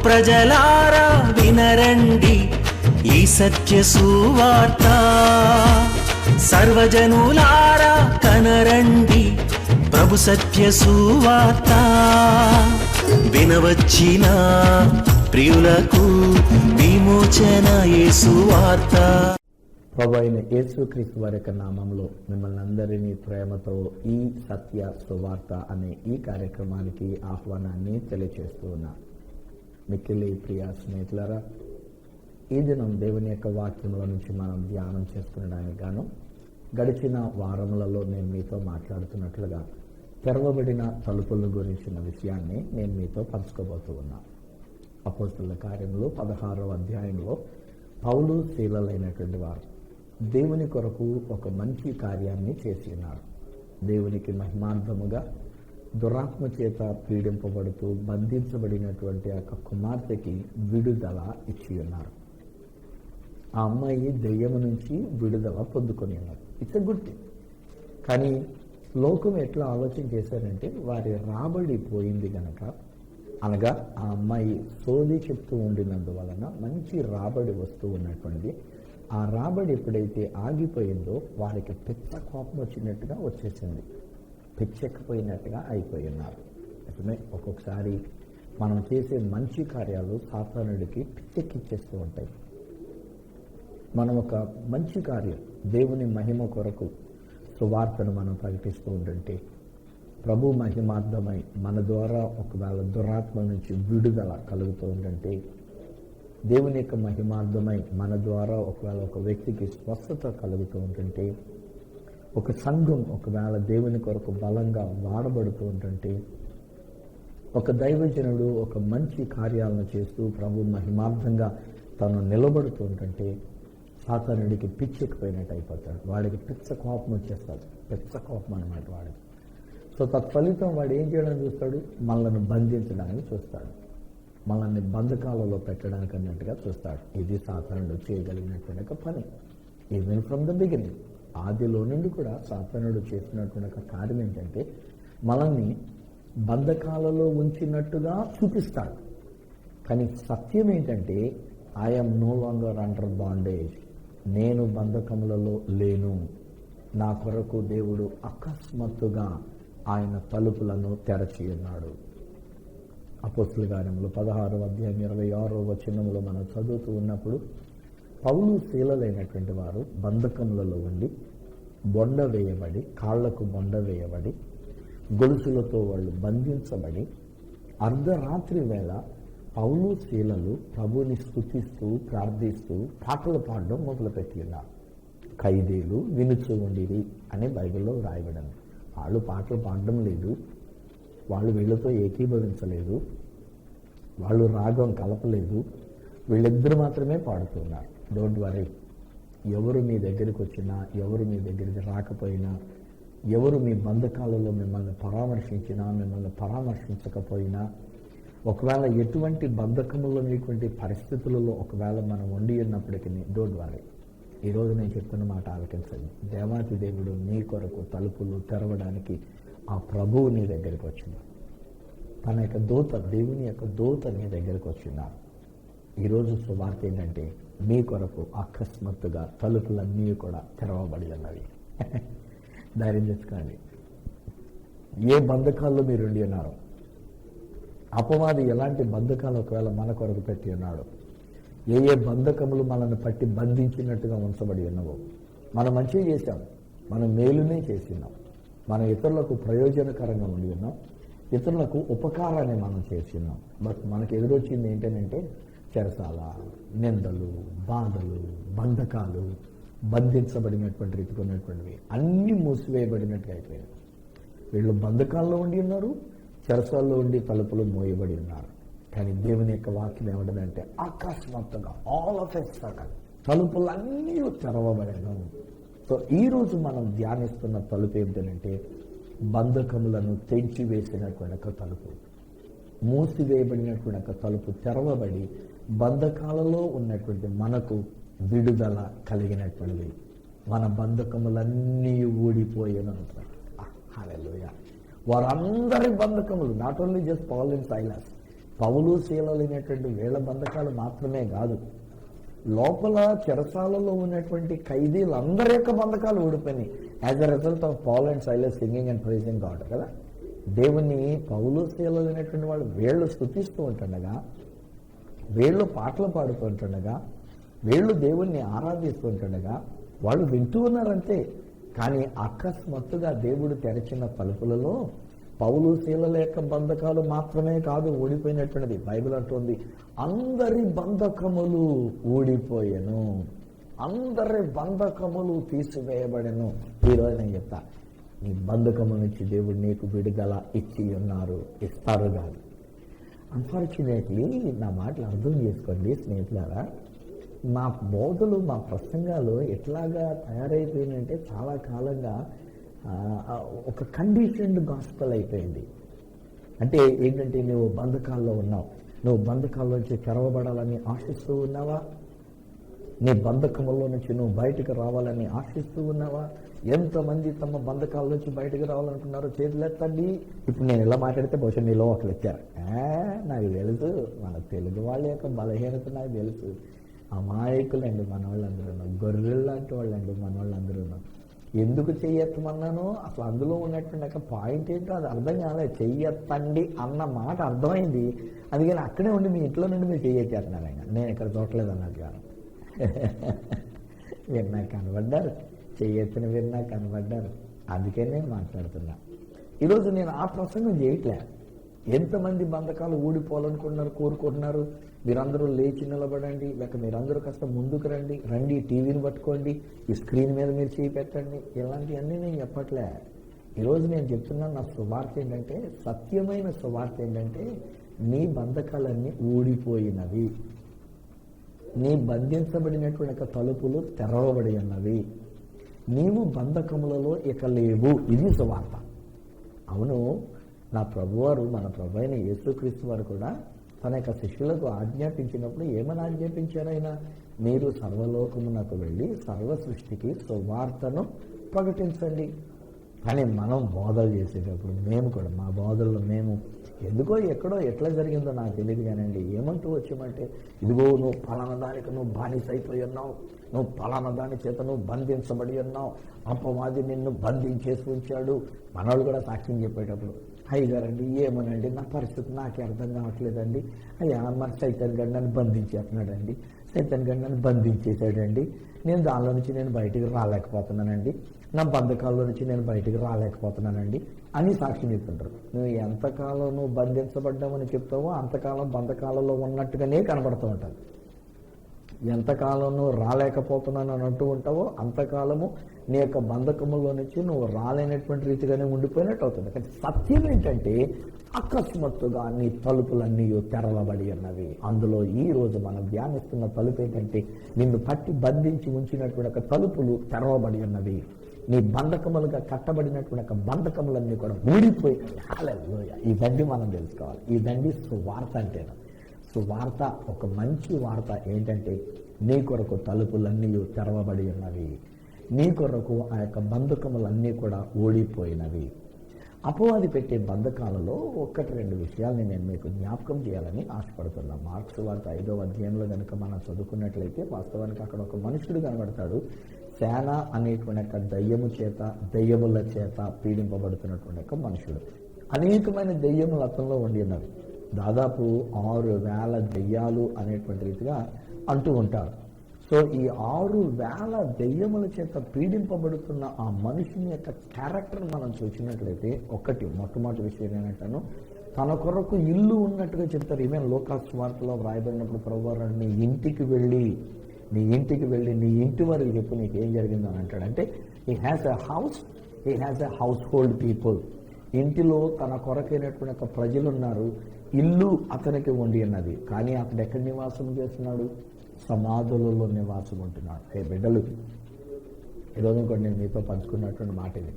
ప్రజలారా వినరండి ఈ సత్య సువార్త, సర్వజనులారా కనరండి ప్రభు సత్య సువార్త. వినవచ్చిన ప్రియులకు విమోచన యేసు వార్త. ప్రభు అయిన యేసుక్రీస్తు వారి యొక్క నామంలో మిమ్మల్ని అందరినీ ప్రేమతో ఈ సత్య సువార్త అనే ఈ కార్యక్రమానికి ఆహ్వానాన్ని తెలియజేస్తూ ఉన్నా. మిక్కిలి ప్రియ స్నేహితులారా, ఈ దినం దేవుని యొక్క వాక్యంలో నుంచి మనం ధ్యానం చేసుకునడానికి గాను గడిచిన వారములలో నేను మీతో మాట్లాడుతున్నట్లుగా తెరవబడిన తలుపుల గురించిన విషయాన్ని నేను మీతో పంచుకోబోతూ ఉన్నా. అపోస్తలుల కార్యములు 16వ అధ్యాయంలో పౌలు శీలలైనటువంటి వారు దేవుని కొరకు ఒక మంచి కార్యాన్ని చేసి ఉన్నారు. దేవునికి మహిమార్థముగా దురాత్మ చేత పీడింపబడుతూ బంధించబడినటువంటి ఆ కుమార్తెకి విడుదల ఇచ్చి ఉన్నారు. ఆ అమ్మాయి దెయ్యము నుంచి విడుదల పొందుకొని ఉన్నారు. It's a good thing. కానీ లోకం ఎట్లా ఆలోచన చేశారంటే వారి రాబడి పోయింది గనక, అనగా ఆ అమ్మాయి సోది చెప్తూ ఉండినందువలన మంచి రాబడి వస్తూ ఉన్నటువంటి ఆ రాబడి ఎప్పుడైతే ఆగిపోయిందో వారికి పిచ్చ కోపం వచ్చినట్టుగా వచ్చేసింది, పిచ్చెక్కిపోయినట్టుగా అయిపోయి ఉన్నారు. నిజమే, ఒక్కొక్కసారి మనం చేసే మంచి కార్యాలు సాతానుడికి పిచ్చెక్కిచ్చేస్తూ ఉంటాయి. మనం ఒక మంచి కార్యం దేవుని మహిమ కొరకు సువార్తను మనం ప్రకటిస్తూ ఉంటుంటే ప్రభు మహిమార్థమై మన ద్వారా ఒకవేళ దురాత్మ నుంచి విడుదల కలుగుతూ ఉంటుంటే, దేవుని యొక్క మహిమార్థమై మన ద్వారా ఒకవేళ ఒక వ్యక్తికి స్వస్థత కలుగుతూ ఉంటుంటే, ఒక సంఘం ఒకవేళ దేవుని కొరకు బలంగా వాడబడుతూ ఉంటుంటే, ఒక దైవజనుడు ఒక మంచి కార్యాలను చేస్తూ ప్రభు మహిమార్థంగా తను నిలబడుతూ ఉంటుంటే సాతానుడికి పిచ్చెక్కిపోయినట్టు అయిపోతాడు. వాడికి పిచ్చ కోపం వచ్చేస్తాడు. పిచ్చ కోపం అన్నమాట వాడికి. సో తత్ఫలితం వాడు ఏం చేయడానికి చూస్తాడు? మనల్ని బంధించడానికి చూస్తాడు, మనల్ని బంధకాలలో పెట్టడానికి అన్నట్టుగా చూస్తాడు. ఇది సాతానుడు చేయగలిగినటువంటి ఒక పని. ఈవెన్ ఫ్రమ్ ద బిగినింగ్, ఆదిలో నుండి కూడా సాతానుడు చేసినటువంటి ఒక కార్యం ఏంటంటే మనల్ని బంధకాలలో ఉంచినట్టుగా చూపిస్తాడు. కానీ సత్యం ఏంటంటే I'm no longer under bondage, నేను బంధకములలో లేను. నా కొరకు దేవుడు అకస్మాత్తుగా ఆయన తలుపులను తెరచి ఉన్నాడు. అపోస్తలుల కార్యములు 16వ అధ్యాయం 26వ వచనములో మనం చదువుతూ ఉన్నప్పుడు పౌలు శీలలైనటువంటి వారు బంధకములలో ఉండి బొండ వేయబడి, కాళ్లకు బొండ వేయబడి, గొలుసులతో వాళ్ళు బంధించబడి అర్ధరాత్రి వేళ పౌలు శీలలు ప్రభుని స్తుతిస్తూ ప్రార్థిస్తూ పాటలు పాడడం మొదలుపెట్టి ఉన్నారు. ఖైదీలు వినుచూ ఉండిరి అని బైబిల్లో రాయబడింది. వాళ్ళు పాటలు పాడడం లేదు, వాళ్ళు వీళ్ళతో ఏకీభవించలేదు, వాళ్ళు రాగం కలపలేదు, వీళ్ళిద్దరు మాత్రమే పాడుతున్నారు. డోంట్ వరీ, ఎవరు మీ దగ్గరికి వచ్చినా, ఎవరు మీ దగ్గరికి రాకపోయినా, ఎవరు మీ బంధకాలలో మిమ్మల్ని పరామర్శించినా, మిమ్మల్ని పరామర్శించకపోయినా, ఒకవేళ ఎటువంటి బంధకములో అనేటువంటి పరిస్థితులలో ఒకవేళ మనం ఉండి ఉన్నప్పటికీ డోంట్ వరీ, ఈరోజు నేను చెప్తున్న మాట ఆలకించండి. దేవాతి దేవుడు నీ కొరకు తలుపులు తెరవడానికి ఆ ప్రభువు నీ దగ్గరికి వచ్చింది. తన యొక్క దూత, దేవుని యొక్క దూత నీ దగ్గరికి వచ్చిన్నారు. ఈరోజు సువార్త ఏంటంటే మీ కొరకు అకస్మాత్తుగా తలుపులన్నీ కూడా తెరవబడి ఉన్నవి. ధైర్యం తెచ్చుకోండి. ఏ బంధకాల్లో మీరు ఉండి ఉన్నారో, అపవాది ఎలాంటి బంధకాలు ఒకవేళ మన కొరకు పెట్టి ఉన్నాడు, ఏ ఏ బంధకములు మనల్ని పట్టి బంధించినట్టుగా ఉంచబడి ఉన్నవో, మనం మంచిగా చేశాం, మనం మేలునే చేసినాం, మనం ఇతరులకు ప్రయోజనకరంగా ఉండి ఉన్నాం, ఇతరులకు ఉపకారాన్ని మనం చేసినాం. బట్ మనకు ఎదురొచ్చింది ఏంటంటే చెరసాల, నిందలు, బాధలు, బంధకాలు, బంధించబడినటువంటి రీతికి ఉన్నటువంటివి అన్నీ మూసివేయబడినట్టుగా అయిపోయాయి. వీళ్ళు బంధకాల్లో ఉండి ఉన్నారు, చెరసాల్లో ఉండి తలుపులు మోయబడి ఉన్నారు. కానీ దేవుని యొక్క వాక్యం ఏమిటంటే అకస్మాత్తుగా ఆల్ ఆఫ్ ఎ సడన్ తలుపులన్నీ తెరవబడను. సో ఈరోజు మనం ధ్యానిస్తున్న తలుపు ఏంటంటే బంధకములను తెంచివేసినటువంటి ఒక తలుపు, మూసివేయబడినటువంటి ఒక తలుపు తెరవబడి బంధకాలలో ఉన్నటువంటి మనకు విడుదల కలిగినటువంటిది. మన బంధకములన్నీ ఊడిపోయాను. హల్లెలూయా. వారందరి బంధకములు, not only just Paul and Silas, పౌలు శీలైనటువంటి వీళ్ళ బంధకాలు మాత్రమే కాదు, లోపల చెరసాలలో ఉన్నటువంటి ఖైదీలందరి యొక్క బంధకాలు ఊడిపోయినాయి as a result of Paul and Silas singing and praising God కదా. దేవుని పౌలు శీలైనటువంటి వాళ్ళు వీళ్ళు స్తుతిస్తూ ఉంటుండగా, వీళ్ళు పాటలు పాడుతుంటుండగా, వీళ్ళు దేవుణ్ణి ఆరాధిస్తుంటుండగా వాళ్ళు వింటూ ఉన్నారంతే. కానీ అకస్మాత్తుగా దేవుడు తెరచిన తలుపులలో పౌలు శీలల యొక్క బంధకాలు మాత్రమే కాదు ఊడిపోయినటువంటిది. బైబిల్ అంటుంది అందరి బంధకములు ఊడిపోయెను, అందరి బంధకములు తీసివేయబడెను. ఈరోజు నేను చెప్తా, నీ బంధకము నుంచి దేవుడు నీకు విడుదల ఇస్తారు కాదు. అన్ఫార్చునేట్లీ నా మాటలు అర్థం చేసుకోండి స్నేహితులారా, మా బోధలు మా ప్రసంగాలు ఎట్లాగా తయారైపోయినంటే చాలా కాలంగా ఒక కండిషన్డ్ గాస్పెల్ అయిపోయింది. అంటే ఏంటంటే నువ్వు బంధకాల్లో ఉన్నావు, నువ్వు బంధకాల్లో నుంచి తెరవబడాలని ఆశిస్తూ ఉన్నావా? నీ బంధకములో నుంచి నువ్వు బయటకు రావాలని ఆశిస్తూ ఉన్నావా? ఎంతమంది తమ బంధకాల నుంచి బయటకు రావాలనుకున్నారో చేతులెత్తండి. ఇప్పుడు నేను ఇలా మాట్లాడితే బహుశా నీలో ఒకరు ఎత్తారు. నాకు తెలుసు, మన తెలుగు వాళ్ళ యొక్క బలహీనత నాకు తెలుసు. అమాయకులండి మన వాళ్ళందరూ, గొర్రెలు లాంటి వాళ్ళండి మన వాళ్ళందరూ. ఎందుకు చెయ్యెత్తమన్నాను అసలు అందులో ఉన్నటువంటి పాయింట్ ఏంటో అది అర్థం కాలేదు. చెయ్యెత్తండి అన్న మాట అర్థమైంది, అందుకని అక్కడే ఉండి మీ ఇంట్లో నుండి మీరు చెయ్యెత్తేస్తున్నారు. ఆయన నేను ఇక్కడ చూడలేదు అన్నట్టుగా విన్నా కనబడ్డారు, చెయ్యెత్తిన విన్నా కనబడ్డారు, అందుకే నేను మాట్లాడుతున్నా. ఈరోజు నేను ఆ ప్రసంగం చేయట్లే. ఎంతమంది బంధకాలు ఊడిపోవాలనుకుంటున్నారు, కోరుకుంటున్నారు. మీరందరూ లేచి నిలబడండి, లేక మీరందరూ కాస్త ముందుకు రండి, టీవీని పట్టుకోండి, ఈ స్క్రీన్ మీద మీరు చేయి పెట్టండి, ఇలాంటివన్నీ నేను చెప్పట్లే. ఈరోజు నేను చెప్తున్నా నా సువార్త ఏంటంటే, సత్యమైన సువార్త ఏంటంటే, నీ బంధకాలన్నీ ఊడిపోయినవి, నీ బంధించబడినటువంటి తలుపులు తెరవబడి ఉన్నవి, నీవు బంధకములలో ఇక లేవు. ఇది సువార్త. అవును, నా ప్రభువారు, మన ప్రభు అయిన యేసుక్రీస్తు వారు కూడా తన యొక్క శిష్యులకు ఆజ్ఞాపించినప్పుడు ఏమని ఆజ్ఞాపించారు ఆయన? మీరు సర్వలోకమునకు వెళ్ళి సర్వ సృష్టికి సువార్తను ప్రకటించండి. కానీ మనం బోధలు చేసేటప్పుడు మేము కూడా మా బోధల్లో మేము ఎందుకో ఎక్కడో ఎట్లా జరిగిందో నాకు తెలియదు కానండి, ఏమంటూ వచ్చామంటే, ఇదిగో నువ్వు పలానా దానికి నువ్వు బానిస అయిపోయి ఉన్నావు, నువ్వు పలానా దాని చేత నువ్వు బంధించబడి ఉన్నావు, అపవాది నిన్ను బంధించేసి ఉంచాడు. మనవాళ్ళు కూడా సాక్ష్యం చెప్పేటప్పుడు, అయ్యగారండి ఏమోనండి నా పరిస్థితి నాకే అర్థం కావట్లేదండి, అయ్యా మన సైతాన్ గడ్డ నన్ను బంధించేస్తున్నాడండి, సైతాన్ గడ్డ నన్ను బంధించేశాడండి, నేను దానిలో నుంచి నేను బయటికి రాలేకపోతున్నానండి, నా బంధకాల్లో నుంచి నేను బయటికి రాలేకపోతున్నానండి అని సాక్ష్యం చెప్తుంటారు. నువ్వు ఎంతకాలం నువ్వు బంధించబడ్డామని చెప్తావో అంతకాలం బంధకాలలో ఉన్నట్టుగానే కనబడుతూ ఉంటాను. ఎంతకాలం నువ్వు రాలేకపోతున్నాను అని అంటూ ఉంటావో అంతకాలము నీ యొక్క బంధకములో నుంచి నువ్వు రాలేనటువంటి రీతిగానే ఉండిపోయినట్టు అవుతుంది. కానీ సత్యం ఏంటంటే, అకస్మాత్తుగా నీ తలుపులన్నీ తెరవబడి ఉన్నవి. అందులో ఈ రోజు మనం ధ్యానిస్తున్న తలుపు ఏంటంటే, నిన్ను పట్టి బంధించి ఉంచినటువంటి తలుపులు తెరవబడి ఉన్నవి. నీ బంధకములుగా కట్టబడినటువంటి బంధకములన్నీ కూడా ఊడిపోయి. హల్లెలూయా! ఇదండి మనం తెలుసుకోవాలి. ఇదండి సువార్త అంటే. సువార్త ఒక మంచి వార్త ఏంటంటే, నీ కొరకు తలుపులన్నీ తెరవబడి ఉన్నవి, నీ కొరకు ఆ యొక్క బంధకములన్నీ కూడా ఓడిపోయినవి. అపవాది పెట్టే బంధకాలలో 1-2 విషయాల్ని నేను మీకు జ్ఞాపకం చేయాలని ఆశపడుతున్నా. మార్క్స్ వార్త 5వ అధ్యాయంలో కనుక మనం చదువుకున్నట్లయితే వాస్తవానికి అక్కడ ఒక మనుషుడు కనబడతాడు. సేన అనేటువంటి దయ్యము చేత, దయ్యముల చేత పీడింపబడుతున్నటువంటి మనుషుడు. అనేకమైన దయ్యములు అతనిలో ఉండి ఉన్నవి. దాదాపు 6,000 దెయ్యాలు అనేటువంటి రీతిగా అంటూ ఉంటారు. సో ఈ 6,000 దెయ్యముల చేత పీడింపబడుతున్న ఆ మనుషుని యొక్క క్యారెక్టర్ మనం చూసినట్లయితే, మొట్టమొదటి విషయం ఏంటంటాను, తన కొరకు ఇల్లు ఉన్నట్టుగా చెప్తారు. ఈవెన్ లూకాసు వార్తలో వ్రాయబడినప్పుడు ప్రభువారు నీ ఇంటికి వెళ్ళి నీ ఇంటి వారికి చెప్పు నీకు ఏం జరిగిందో అని అంటాడు. అంటే he has a house, he has a house hold people. ఇంటిలో తన కొరకైనటువంటి ప్రజలు ఉన్నారు, ఇల్లు అతనికి ఉండి ఉన్నది. కానీ అతడు ఎక్కడ నివాసం చేస్తున్నాడు? సమాధులలో నివాసం ఉంటున్నాడు. బిడ్డలు, ఈరోజు కూడా నేను మీతో పంచుకున్నటువంటి మాట ఇది.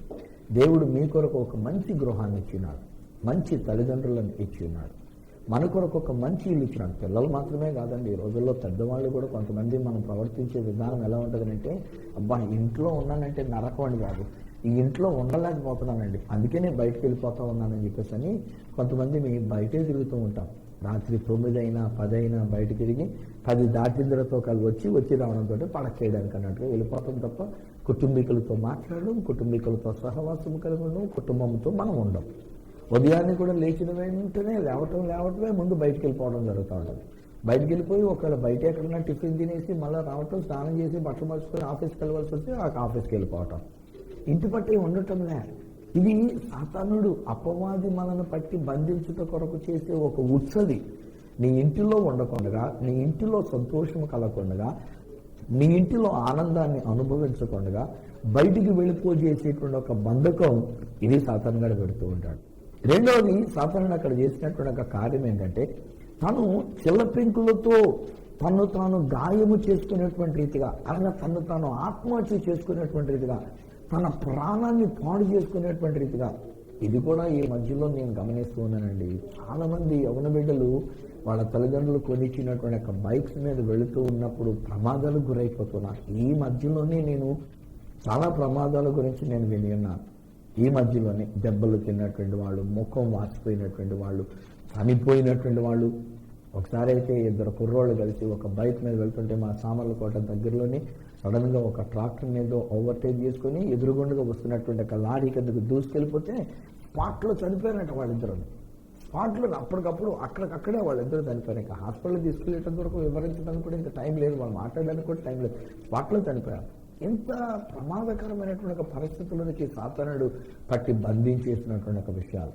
దేవుడు మీ కొరకు ఒక మంచి గృహాన్ని ఇచ్చినాడు, మంచి తల్లిదండ్రులను ఇచ్చి ఉన్నాడు, మన కొరకు ఒక మంచి ఇల్లు ఇచ్చినాడు. పిల్లలు మాత్రమే కాదండి, ఈ రోజుల్లో పెద్దవాళ్ళు కూడా కొంతమంది మనం ప్రవర్తించే విధానం ఎలా ఉంటుందంటే, అబ్బా ఇంట్లో ఉన్నానంటే నరకం అని కాదు, ఈ ఇంట్లో ఉండలేకపోతున్నానండి, అందుకే నేను బయటకు వెళ్ళిపోతా ఉన్నానని చెప్పేసి అని కొంతమంది మీ బయటే తిరుగుతూ ఉంటాం. రాత్రి 9 అయినా 10 అయినా బయట తిరిగి 10 దాటిందరతో కలిసి వచ్చి రావడంతో పడకేయడానికి అన్నట్టుగా వెళ్ళిపోతాం తప్ప కుటుంబీకులతో మాట్లాడడం, కుటుంబీకులతో సహవాసం కలిగి ఉండడం, కుటుంబంతో మనం ఉండం. ఉదయాన్నే కూడా లేచిన వెంటనే లేవటమే ముందు బయటికి వెళ్ళిపోవడం జరుగుతూ ఉంటుంది. బయటికి వెళ్ళిపోయి ఒకవేళ బయట ఎక్కడన్నా టిఫిన్ తినేసి మళ్ళీ రావటం, స్నానం చేసి బట్టలు మార్చుకొని ఆఫీస్కి వెళ్ళవలసి వస్తే ఆ ఆఫీస్కి వెళ్ళిపోవటం, ఇంటి పట్టి ఉండటంలే. ఇది సాతానుడు అపవాది మనను పట్టి బంధించుట కొరకు చేసే ఒక ఉత్సది. నీ ఇంటిలో ఉండకుండగా, నీ ఇంటిలో సంతోషం కలగకుండగా, నీ ఇంటిలో ఆనందాన్ని అనుభవించకుండా బయటికి వెళ్ళిపోజేసేటువంటి ఒక బంధకం ఇది సాతాను గడ పెడుతూ ఉంటాడు. రెండవది, సాతాను అక్కడ చేసినటువంటి ఒక కార్యం ఏంటంటే, తను చిల్లపెంకులతో తను తాను గాయము చేసుకునేటువంటి రీతిగా, అనగా తను తాను ఆత్మహత్య చేసుకునేటువంటి రీతిగా, తన ప్రాణాన్ని పాడు చేసుకునేటువంటి రీతిగా, ఇది కూడా ఈ మధ్యలో నేను గమనిస్తూ ఉన్నానండి. చాలా మంది యవ్వన బిడ్డలు వాళ్ళ తల్లిదండ్రులు కొనిచ్చినటువంటి యొక్క బైక్స్ మీద వెళుతూ ఉన్నప్పుడు ప్రమాదాలకు గురైపోతున్నారు. ఈ మధ్యలోనే నేను చాలా ప్రమాదాల గురించి నేను విని ఉన్నాను. ఈ మధ్యలోనే దెబ్బలు తిన్నటువంటి వాళ్ళు, ముఖం వాచిపోయినటువంటి వాళ్ళు, చనిపోయినటువంటి వాళ్ళు. ఒకసారి అయితే 2 కుర్రోళ్ళు కలిసి ఒక బైక్ మీద వెళ్తుంటే మా సామర్లకోట దగ్గరలోనే సడన్ గా ఒక ట్రాక్టర్ మీద ఓవర్టేక్ చేసుకుని ఎదురుగుండగా వస్తున్నటువంటి ఒక లారీ కిందకు దూసుకెళ్ళిపోతే స్పాట్లో చనిపోయారట వాళ్ళిద్దరు. స్పాట్లో అప్పటికప్పుడు అక్కడికక్కడే వాళ్ళిద్దరు చనిపోయారు. ఇంకా హాస్పిటల్ తీసుకెళ్లేటంత వరకు వివరించడానికి కూడా ఇంకా టైం లేదు, వాళ్ళు మాట్లాడడానికి కూడా టైం లేదు, స్పాట్లో చనిపోయారు. ఎంత ప్రమాదకరమైనటువంటి ఒక పరిస్థితుల్లోకి సాతానుడు పట్టి బంధించేసినటువంటి ఒక విషయాలు.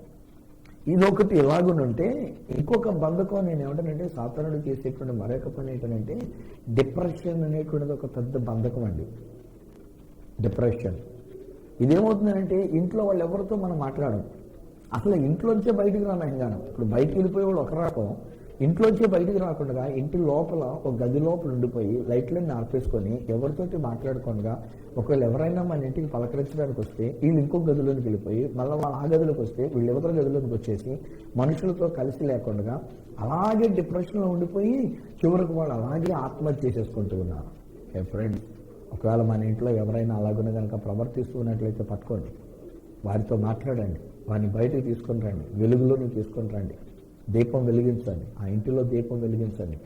ఇదొకటి ఎలాగుంటే, ఇంకొక బంధకం నేను ఏమంటానంటే, సాతానుడు చేసేటువంటి మరొక పని ఏంటంటే డిప్రెషన్ అనేటువంటిది ఒక పెద్ద బంధకం అండి. డిప్రెషన్ ఇదేమవుతుందంటే, ఇంట్లో వాళ్ళు ఎవరితో మనం మాట్లాడడం, అసలు ఇంట్లోంచే బయటికి రాను. ఇప్పుడు బయటికి వెళ్ళిపోయే వాళ్ళు ఒక రకం, ఇంట్లోంచే బయటికి రాకుండా ఇంటి లోపల ఒక గది లోపల ఉండిపోయి లైట్లన్నీ ఆర్పేసుకొని ఎవరితోటి మాట్లాడకుండా, ఒకవేళ ఎవరైనా మన ఇంటికి పలకరించడానికి వస్తే వీళ్ళు ఇంకొక గదిలోకి వెళ్ళిపోయి మళ్ళీ వాళ్ళ ఆ గదిలోకి వస్తే వీళ్ళు ఎవరి గదిలోకి వచ్చేసి మనుషులతో కలిసి లేకుండా అలాగే డిప్రెషన్లో ఉండిపోయి చివరికి వాళ్ళు అలాగే ఆత్మహత్య చేసేసుకుంటూ ఉన్నారు. ఫ్రెండ్స్, ఒకవేళ మన ఇంట్లో ఎవరైనా అలాగున్న కనుక ప్రవర్తిస్తూ ఉన్నట్లయితే పట్టుకోండి, వారితో మాట్లాడండి, వారిని బయటకు తీసుకొని రండి, వెలుగులోని తీసుకొని రండి, దీపం వెలిగించండి, ఆ ఇంటిలో దీపం వెలిగించండి,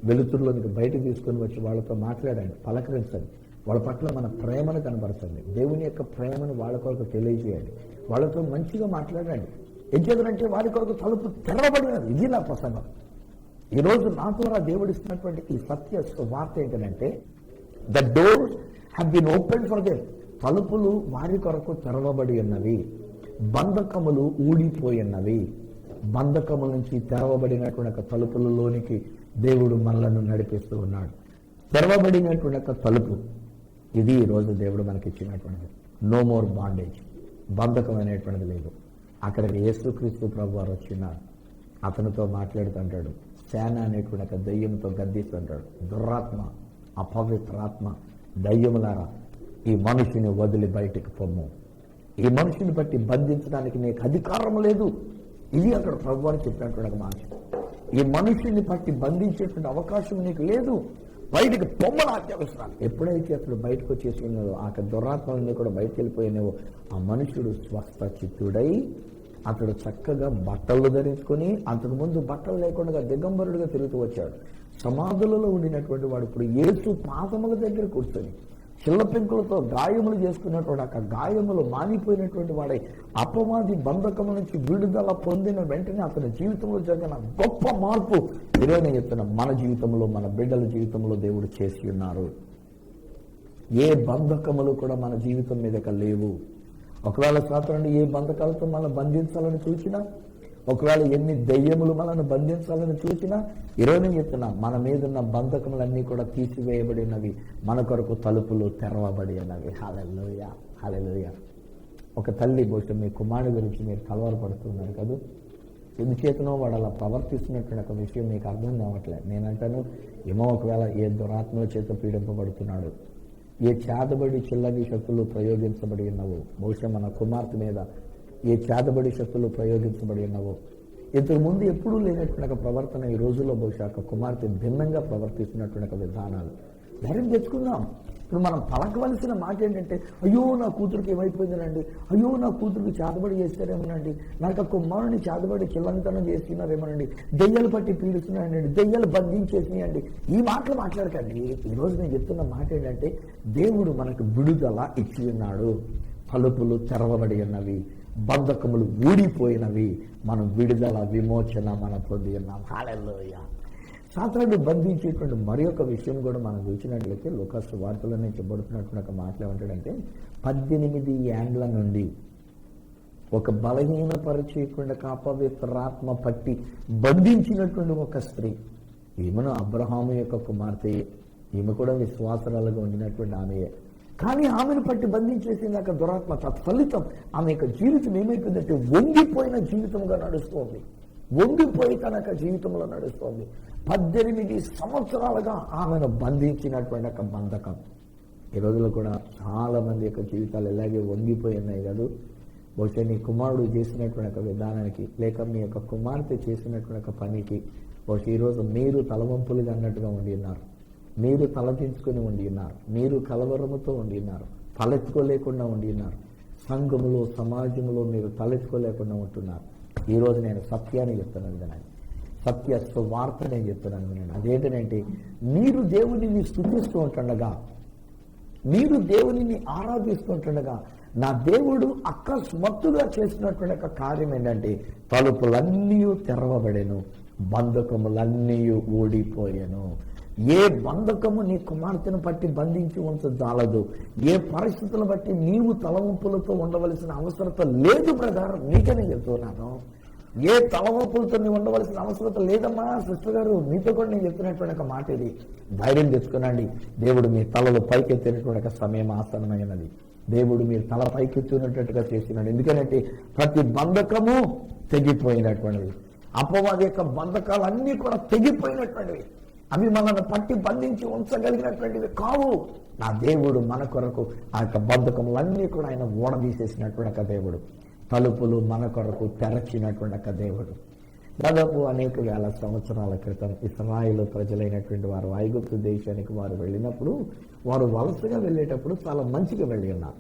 వెలుతురులోనికి బయటకు తీసుకొని వచ్చి వాళ్ళతో మాట్లాడండి, పలకరించండి, వాళ్ళ పట్ల మన ప్రేమను కనబరచండి, దేవుని యొక్క ప్రేమను వాళ్ళ కొరకు తెలియజేయండి, వాళ్ళతో మంచిగా మాట్లాడండి. ఎందుకంటే వారి కొరకు తలుపు తెరవబడినది. ఇది నా ప్రసంగం. ఈరోజు నా ద్వారా దేవుడిస్తున్నటువంటి ఈ సత్య వార్త ఏంటంటే, the doors have been open for them. తలుపులు వారి కొరకు తెరవబడి ఉన్నవి, బంధకములు ఊడిపోయినవి. బంధకముల నుంచి తెరవబడినటువంటి ఒక తలుపులలోనికి దేవుడు మనలను నడిపిస్తూ ఉన్నాడు. తెరవబడినటువంటి ఒక తలుపు ఇది ఈరోజు దేవుడు మనకి ఇచ్చినటువంటిది. నో మోర్ బాండేజ్, బంధకం అనేటువంటిది లేదు. అక్కడికి యేసుక్రీస్తు ప్రభు వారు వచ్చినాడు, అతనితో మాట్లాడుతుంటాడు, సేన అనేటువంటి ఒక దయ్యంతో గద్దిస్తుంటాడు, దురాత్మ, అపవిత్రాత్మ, దయ్యములారా ఈ మనిషిని వదిలి బయటికి పొమ్ము, ఈ మనిషిని బట్టి బంధించడానికి నీకు అధికారం లేదు. ఇది అక్కడ ప్రభు అని చెప్పినటువంటి ఒక మాట. ఈ మనుషుని పట్టి బంధించేటువంటి అవకాశం నీకు లేదు, బయటికి పొమ్మని ఆజ్ఞాపిస్తున్నాను. ఎప్పుడైతే అతడు బయటకు వచ్చేసినావో, ఆ దురాత్మలన్నీ కూడా బయటకు వెళ్ళిపోయినావో, ఆ మనుషుడు స్వస్థ చిత్తుడై అతడు చక్కగా బట్టలు ధరించుకొని, అంతకుముందు బట్టలు లేకుండా దిగంబరుడిగా తిరుగుతూ వచ్చాడు. సమాధులలో ఉండినటువంటి వాడు ఇప్పుడు యేసు పాదముల దగ్గర కూర్చొని చిల్ల పెంకులతో గాయములు చేసుకున్నటువంటి ఆ గాయములు మానిపోయినటువంటి వాడై అపవాది బంధకం నుంచి విడుదల పొందిన వెంటనే అతని జీవితంలో జరిగిన గొప్ప మార్పు ఈరోజు చెప్తున్న మన జీవితంలో, మన బిడ్డల జీవితంలో దేవుడు చేసి ఉన్నారు. ఏ బంధకములు కూడా మన జీవితం మీదక లేవు. ఒకవేళ సాతానుడు ఏ బంధకాలతో మనం బంధించాలని చూసినా, ఒకవేళ ఎన్ని దయ్యములు మనల్ని బంధించాలని చూసినా, ఈరోజు నేను చెప్తున్నా, మన మీదున్న బంధకములన్నీ కూడా తీసివేయబడినవి, మన కొరకు తలుపులు తెరవబడి ఉన్నవి. హల్లెలూయా, హల్లెలూయా. ఒక తల్లి బహుశా మీ కుమారుడి గురించి మీరు కలవరపడుతున్నారు కదా, ఎందుచేతనో వాడు అలా ప్రవర్తిస్తున్నటువంటి ఒక విషయం మీకు అర్థం కావట్లేదు. నేనంటాను, ఏమో ఒకవేళ ఏ దురాత్మల చేత పీడింపబడుతున్నాడు, ఏ చేతబడి చిల్లని శక్తులు ప్రయోగించబడి ఉన్నవో, బహుశా మన కుమార్తె మీద ఏ చేతబడి శక్తులు ప్రయోగించబడి ఉన్నవో, ఇంతకు ముందు ఎప్పుడూ లేనటువంటి ఒక ప్రవర్తన ఈ రోజుల్లో బహుశా ఒక కుమార్తె భిన్నంగా ప్రవర్తిస్తున్నటువంటి ఒక విధానాలు, ధైర్యం తెచ్చుకుందాం. ఇప్పుడు మనం పలకవలసిన మాట ఏంటంటే, అయ్యో నా కూతురికి ఏమైపోయిందనండి, అయ్యో నా కూతురికి చేతబడి చేస్తారేమోనండి, నాకు ఆ కుమారుని చేతబడి కిల్లంతనం చేస్తున్నారేమోనండి, దెయ్యాలు పట్టి పీడిస్తున్నాయండి, దెయ్యాలు బంధించేసినాయండి. ఈ మాటలు మాట్లాడకండి. ఈరోజు నేను చెప్తున్న మాట ఏంటంటే, దేవుడు మనకు విడుదల ఇచ్చి ఉన్నాడు. తలుపులు తెరవబడి ఉన్నవి, బంధకములు ఊడిపోయినవి, మనం విడుదల విమోచన మనం పొంది ఉన్నాం. హల్లెలూయా. సాతానుడు బంధించేటువంటి మరి ఒక విషయం కూడా మనం చూసినట్లయితే లూకాసు సువార్తలో నేను చెప్పబడుతున్నటువంటి ఒక మాటలు ఏమంటాడంటే, 18 ఏండ్ల నుండి ఒక బలహీనపరిచేయకుండా అపవిత్రాత్మ పట్టి బంధించినటువంటి ఒక స్త్రీ, ఈమెను అబ్రహాము యొక్క కుమార్తె, ఈమె కూడా విశ్వాసరాలుగా ఉండినటువంటి ఆమెయే. కానీ ఆమెను పట్టి బంధించేసిందాక దురాత్మ. తత్ఫలితం ఆమె యొక్క జీవితం ఏమైపోయిందంటే వంగిపోయిన జీవితంగా నడుస్తోంది. వంగిపోయి తన యొక్క జీవితంలో నడుస్తోంది. 18 సంవత్సరాలుగా ఆమెను బంధించినటువంటి ఒక బంధకం. ఈ రోజుల్లో కూడా చాలా మంది యొక్క జీవితాలు ఇలాగే వంగిపోయి ఉన్నాయి కదా. బహుశా నీ కుమారుడు చేసినటువంటి ఒక విధానానికి, లేక మీ యొక్క కుమార్తె చేసినటువంటి ఒక పనికి బహుశా ఈరోజు మీరు తలవంపులుగా అన్నట్టుగా ఉండి ఉన్నారు, మీరు తలదించుకొని ఉండి ఉన్నారు, మీరు కలవరముతో ఉండి ఉన్నారు, తలెత్తుకోలేకుండా ఉండి ఉన్నారు, సంఘములో సమాజంలో మీరు తలెత్తుకోలేకుండా ఉంటున్నారు. ఈరోజు నేను సత్యాన్ని చెప్తున్నాను వినండి, సత్య సువార్త నేను చెప్తున్నాను వినండి. అదేంటంటే, మీరు దేవునిని స్తుతిస్తూ ఉంటుండగా, మీరు దేవునిని ఆరాధిస్తుంటుండగా, నా దేవుడు అకస్మాత్తుగా చేసినటువంటి ఒక కార్యం ఏంటంటే, తలుపులన్నీ తెరవబడెను, బంధకములన్నీ ఊడిపోయాను. ఏ బంధకము నీ కుమార్తెను బట్టి బంధించి ఉంచజాలదు. ఏ పరిస్థితులను బట్టి నీవు తలవంపులతో ఉండవలసిన అవసరత లేదు బ్రదర్, నీకనే చెప్తున్నాను. ఏ తలవంపులతో నీవు ఉండవలసిన అవసరత లేదమ్మా సిస్టర్ గారు, మీతో కూడా నేను చెప్తున్నటువంటి ఒక మాట ఇది. ధైర్యం తెచ్చుకునండి. దేవుడు మీ తలలు పైకెత్తినటువంటి ఒక సమయం ఆసన్నమైనది. దేవుడు మీరు తల పైకెత్తున్నట్టుగా చేస్తున్నాడు. ఎందుకంటే ప్రతి బంధకము తెగిపోయినటువంటిది. అపవాది యొక్క బంధకాలన్నీ కూడా తెగిపోయినటువంటివి. అవి మనల్ని పట్టి బంధించి ఉంచగలిగినటువంటివి కావు. నా దేవుడు మన కొరకు ఆ యొక్క బంధకములన్నీ కూడా ఆయన ఓడదీసేసినటువంటి ఒక దేవుడు. తలుపులు మన కొరకు తెరచినటువంటి ఒక దేవుడు. దాదాపు అనేక వేల సంవత్సరాల క్రితం ఇశ్రాయేలు ప్రజలైనటువంటి వారు ఐగుప్తు దేశానికి వారు వెళ్ళినప్పుడు, వారు వలసగా వెళ్ళేటప్పుడు చాలా మంచిగా వెళ్ళి ఉన్నారు.